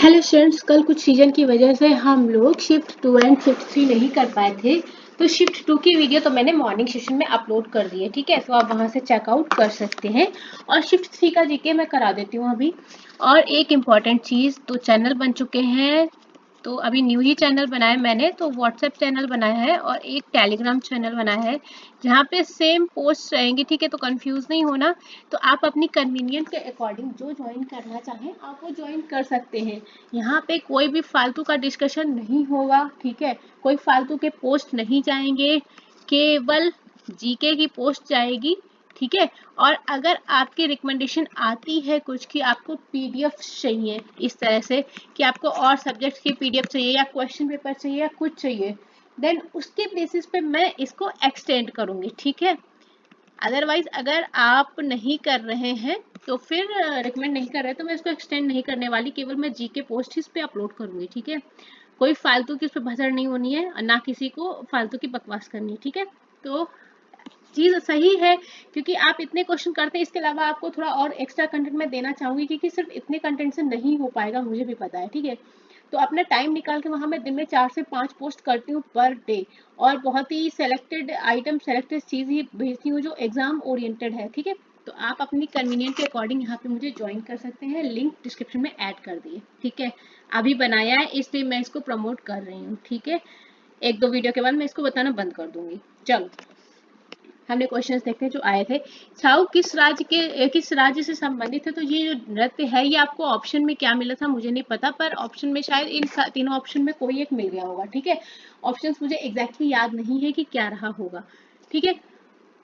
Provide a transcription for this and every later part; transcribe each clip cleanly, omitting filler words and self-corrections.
Hello students, कल कुछ season की वजह से हम लोग शिफ्ट 2 एंड शिफ्ट 3 नहीं कर पाए थे। तो शिफ्ट 2 की वीडियो तो मैंने मॉर्निंग सेशन में अपलोड कर दी है, ठीक है, तो आप वहां से चेकआउट कर सकते हैं। और शिफ्ट 3 का जीके मैं करा देती हूँ अभी। और एक इम्पॉर्टेंट चीज़, तो चैनल बन चुके हैं, तो अभी न्यू ही चैनल बनाया है मैंने, तो व्हाट्सएप चैनल बनाया है और एक टेलीग्राम चैनल बनाया है जहाँ पे सेम पोस्ट रहेंगी, ठीक है, तो कंफ्यूज नहीं होना। तो आप अपनी कन्वीनियंट के अकॉर्डिंग जो ज्वाइन करना चाहें आप वो ज्वाइन कर सकते हैं। यहाँ पे कोई भी फालतू का डिस्कशन नहीं होगा, ठीक है, कोई फालतू के पोस्ट नहीं जाएंगे, केवल जीके की पोस्ट जाएगी, ठीक है। और अगर आपकी रिकमेंडेशन आती है कुछ कि आपको पीडीएफ चाहिए इस तरह से कि आपको और सब्जेक्ट की पीडीएफ चाहिए या क्वेश्चन पेपर चाहिए या कुछ चाहिए, देन उसके बेसिस पे मैं इसको एक्सटेंड करूंगी, ठीक है। अदरवाइज अगर आप नहीं कर रहे हैं तो फिर रिकमेंड नहीं कर रहे तो मैं इसको एक्सटेंड नहीं करने वाली, केवल मैं जीके पोस्ट इस पे अपलोड करूंगी, ठीक है। कोई फालतू की उस पर भसड़ नहीं होनी है और ना किसी को फालतू की बकवास करनी है, ठीक है। तो चीज सही है क्योंकि आप इतने क्वेश्चन करते हैं, इसके अलावा आपको थोड़ा और एक्स्ट्रा कंटेंट मैं देना चाहूंगी क्योंकि सिर्फ इतने कंटेंट से नहीं हो पाएगा, मुझे भी पता है, ठीक है। तो अपना टाइम निकाल के वहां मैं दिन में 4 से 5 पोस्ट करती हूँ पर डे, और बहुत ही सेलेक्टेड आइटम, सेलेक्टेड चीज ही भेजती हूँ जो एग्जाम ओरिएंटेड है, ठीक है। तो आप अपनी कन्वीनियंट के अकॉर्डिंग यहाँ पे मुझे ज्वाइन कर सकते हैं, लिंक डिस्क्रिप्शन में ऐड कर दिए, ठीक है। अभी बनाया है इसलिए मैं इसको प्रमोट कर रही हूँ, ठीक है। एक दो वीडियो के बाद मैं इसको बताना बंद कर दूंगी। चलो हमने क्वेश्चंस देखते हैं जो आए थे। छाऊ किस राज्य से संबंधित है, तो ये जो नृत्य है ये आपको ऑप्शन में क्या मिला था मुझे नहीं पता, पर ऑप्शन में शायद इन तीनों ऑप्शन में कोई एक मिल गया होगा, ठीक है। ऑप्शंस मुझे एग्जैक्टली याद नहीं है कि क्या रहा होगा, ठीक है।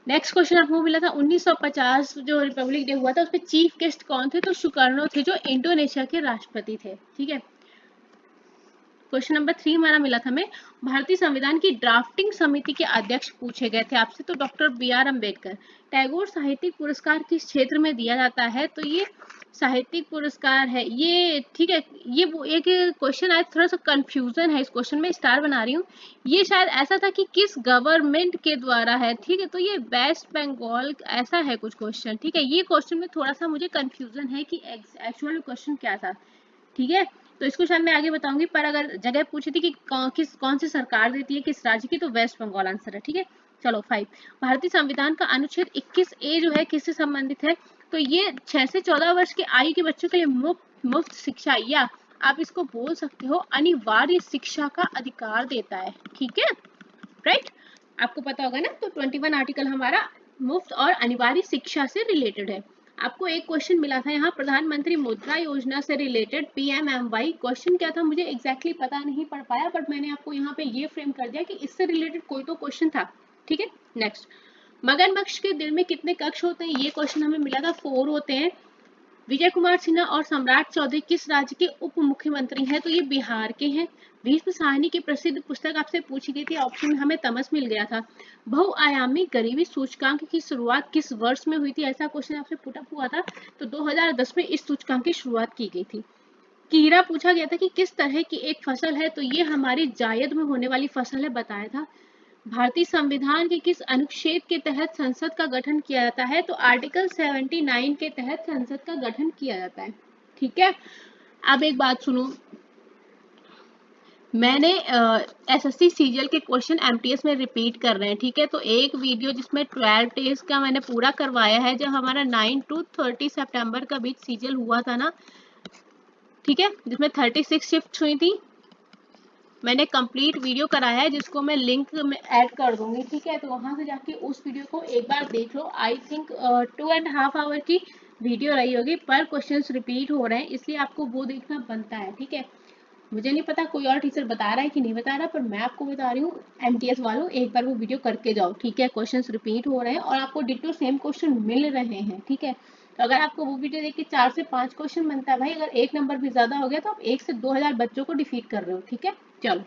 नेक्स्ट क्वेश्चन आपको मिला था 1950 जो रिपब्लिक डे हुआ था उसमें चीफ गेस्ट कौन थे, तो सुकर्णो थे जो इंडोनेशिया के राष्ट्रपति थे, ठीक है। क्वेश्चन नंबर 3 हमारा मिला था हमें, भारतीय संविधान की ड्राफ्टिंग समिति के अध्यक्ष पूछे गए थे आपसे, तो डॉक्टर बी.आर. अम्बेडकर। टैगोर साहित्यिक पुरस्कार किस क्षेत्र में दिया जाता है, तो ये साहित्यिक पुरस्कार है ये, ठीक है। ये वो एक क्वेश्चन आज थोड़ा सा कंफ्यूजन है, इस क्वेश्चन में स्टार बना रही हूँ। ये शायद ऐसा था कि किस गवर्नमेंट के द्वारा है, ठीक है, तो ये वेस्ट बंगाल ऐसा है कुछ क्वेश्चन, ठीक है। ये क्वेश्चन में थोड़ा सा मुझे कंफ्यूजन है कि एक्चुअल क्वेश्चन क्या था, ठीक है। तो इसको शायद मैं आगे बताऊंगी, पर अगर जगह पूछी थी कि कौन सी सरकार देती है किस राज्य की, तो वेस्ट बंगाल आंसर है, ठीक है। चलो 5, भारतीय संविधान का अनुच्छेद 21 ए जो है किससे संबंधित है, तो ये 6 से 14 वर्ष की आयु के बच्चों के लिए मुफ्त शिक्षा, या आप इसको बोल सकते हो अनिवार्य शिक्षा का अधिकार देता है, ठीक है, राइट। आपको पता होगा ना, तो 21 आर्टिकल हमारा मुफ्त और अनिवार्य शिक्षा से रिलेटेड है। आपको एक क्वेश्चन मिला था यहाँ प्रधानमंत्री मुद्रा योजना से रिलेटेड, पीएमएमवाई। क्वेश्चन क्या था मुझे एग्जैक्टली पता नहीं पड़ पाया, बट मैंने आपको यहाँ पे ये फ्रेम कर दिया कि इससे रिलेटेड कोई तो क्वेश्चन था, ठीक है। नेक्स्ट, मगरमच्छ के दिल में कितने कक्ष होते हैं, ये क्वेश्चन हमें मिला था, 4 होते हैं। विजय कुमार सिन्हा और सम्राट चौधरी किस राज्य के उप मुख्यमंत्री हैं, तो ये बिहार के हैं। भीष्म साहनी की प्रसिद्ध पुस्तक आपसे पूछी गई थी, ऑप्शन में हमें तमस मिल गया था। बहुआयामी गरीबी सूचकांक की शुरुआत किस वर्ष में हुई थी, ऐसा क्वेश्चन आपसे पुटअप हुआ था, तो 2010 में इस सूचकांक की शुरुआत की गई थी। कीड़ा पूछा गया था कि किस तरह की एक फसल है, तो ये हमारी जायद में होने वाली फसल है, बताया था। भारतीय संविधान के किस अनुच्छेद के तहत संसद का गठन किया जाता है, तो आर्टिकल 79 के तहत संसद का गठन किया जाता है, ठीक है। अब एक बात सुनो, मैंने एसएससी सीजीएल के क्वेश्चन एमटीएस में रिपीट कर रहे हैं, ठीक है। तो एक वीडियो जिसमें 12 डेज का मैंने पूरा करवाया है, जब हमारा 9 to 30 सितंबर का बीच सीजीएल हुआ था ना, ठीक है, जिसमें 36 शिफ्ट हुई थी, मैंने कंप्लीट वीडियो कराया है जिसको मैं लिंक में ऐड कर दूंगी, ठीक है। तो वहां से जाके उस वीडियो को एक बार देख लो। आई थिंक 2.5 आवर की वीडियो रही होगी, पर क्वेश्चंस रिपीट हो रहे हैं इसलिए आपको वो देखना बनता है, ठीक है। मुझे नहीं पता कोई और टीचर बता रहा है कि नहीं बता रहा, पर मैं आपको बता रही हूँ एमटीएस वालों, एक बार वो वीडियो करके जाओ, ठीक है। क्वेश्चंस रिपीट हो रहे हैं और आपको डिटो सेम क्वेश्चन मिल रहे हैं, ठीक है। तो अगर आपको वो वीडियो देख के 4 से 5 क्वेश्चन बनता है भाई, अगर एक नंबर भी ज्यादा हो गया तो आप 1 से 2000 बच्चों को डिफीट कर रहे हो, ठीक है। चलो,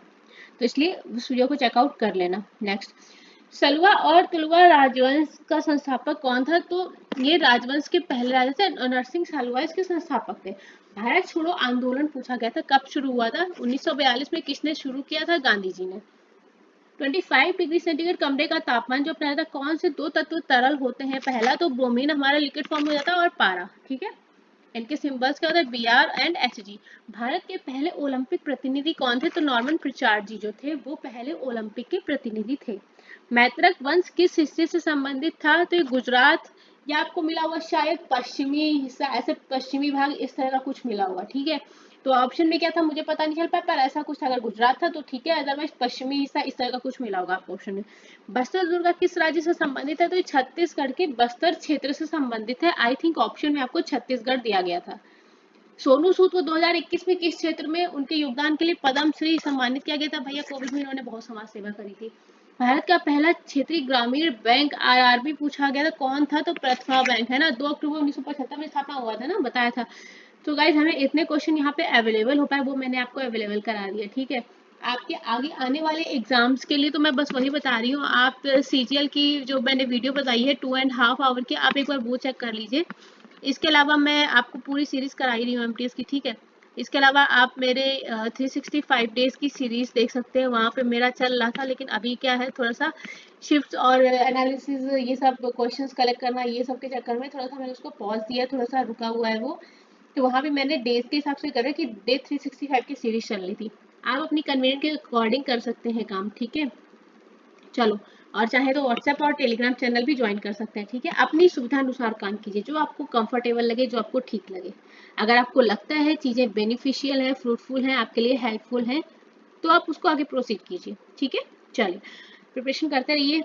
तो इसलिए उस वीडियो को चेकआउट कर लेना। नेक्स्ट, सलवा और तुलवा राजवंश का संस्थापक कौन था, तो ये राजवंश के पहले राजा थे, नरसिंह सलवा इसके संस्थापक थे। भारत छोड़ो आंदोलन पूछा गया था, कब शुरू हुआ था, 1942 में किसने शुरू किया था, गांधी जी ने। 25 डिग्री सेंटीग्रेड कमरे का तापमान जो अपना था, कौन से दो तत्व तरल होते हैं, पहला तो ब्रोमीन हमारा लिक्विड फॉर्म हो जाता है और पारा, ठीक है। इनके सिंबल्स क्या होता है, BR एंड HG। भारत के पहले ओलंपिक प्रतिनिधि कौन थे, तो नॉर्मन प्रिचार्ड जी जो थे वो पहले ओलंपिक के प्रतिनिधि थे। मैत्रक वंश किस हिस्से से संबंधित था, तो ये गुजरात या आपको मिला हुआ शायद पश्चिमी हिस्सा, ऐसे पश्चिमी भाग इस तरह का कुछ मिला हुआ, ठीक है। तो ऑप्शन में क्या था मुझे पता नहीं चल पाया, पर ऐसा कुछ था, अगर गुजरात था तो ठीक है, अदरवाइज पश्चिमी हिस्सा इस तरह का कुछ मिला होगा आपको ऑप्शन में। बस्तर दुर्गा किस राज्य से संबंधित है, तो ये छत्तीसगढ़ के बस्तर क्षेत्र से संबंधित है। आई थिंक ऑप्शन में आपको छत्तीसगढ़ दिया गया था। सोनू सूद को 2021 में किस क्षेत्र में उनके योगदान के लिए पद्म श्री सम्मानित किया गया था, भैया कोविड में इन्होंने बहुत समाज सेवा करी थी। भारत का पहला क्षेत्रीय ग्रामीण बैंक RRB पूछा गया था, कौन था, तो प्रथमा बैंक है ना, 2 अक्टूबर 1975 में स्थापना हुआ था ना, बताया था। तो गाइज हमें इतने क्वेश्चन यहाँ पे अवेलेबल हो पाए वो मैंने आपको अवेलेबल करा दिया, ठीक है। आपके आगे आने वाले एग्जाम्स के लिए तो मैं बस वही बता रही हूँ, आप CGL की जो मैंने वीडियो बताई है 2.5 आवर की, आप एक बार वो चेक कर लीजिए। इसके अलावा मैं आपको पूरी सीरीज कराई रही हूँ MTS की, ठीक है। इसके अलावा आप मेरे 365 डेज की सीरीज देख सकते हैं, वहाँ पे मेरा चल रहा था, लेकिन अभी क्या है थोड़ा सा शिफ्ट और एनालिसिस ये सब क्वेश्चंस कलेक्ट करना ये सब के चक्कर में थोड़ा सा मैंने उसको पॉज दिया, थोड़ा सा रुका हुआ है वो। तो वहाँ पे मैंने डेज के हिसाब से कर रहा है कि डे 365 की सीरीज चल रही थी। आप अपनी कन्वीनियंट के अकॉर्डिंग कर सकते हैं काम, ठीक है। चलो, और चाहे तो व्हाट्सएप और टेलीग्राम चैनल भी ज्वाइन कर सकते हैं, ठीक है। अपनी सुविधा अनुसार काम कीजिए, जो आपको कंफर्टेबल लगे, जो आपको ठीक लगे। अगर आपको लगता है चीज़ें बेनिफिशियल है, फ्रूटफुल हैं, आपके लिए हेल्पफुल हैं, तो आप उसको आगे प्रोसीड कीजिए, ठीक है। चलिए, प्रिपरेशन करते रहिए,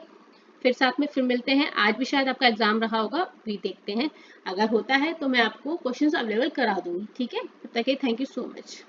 फिर साथ में फिर मिलते हैं। आज भी शायद आपका एग्जाम रहा होगा, भी देखते हैं। अगर होता है तो मैं आपको क्वेश्चंस अवेलेबल करा दूंगी, ठीक है। तब तक के थैंक यू सो मच।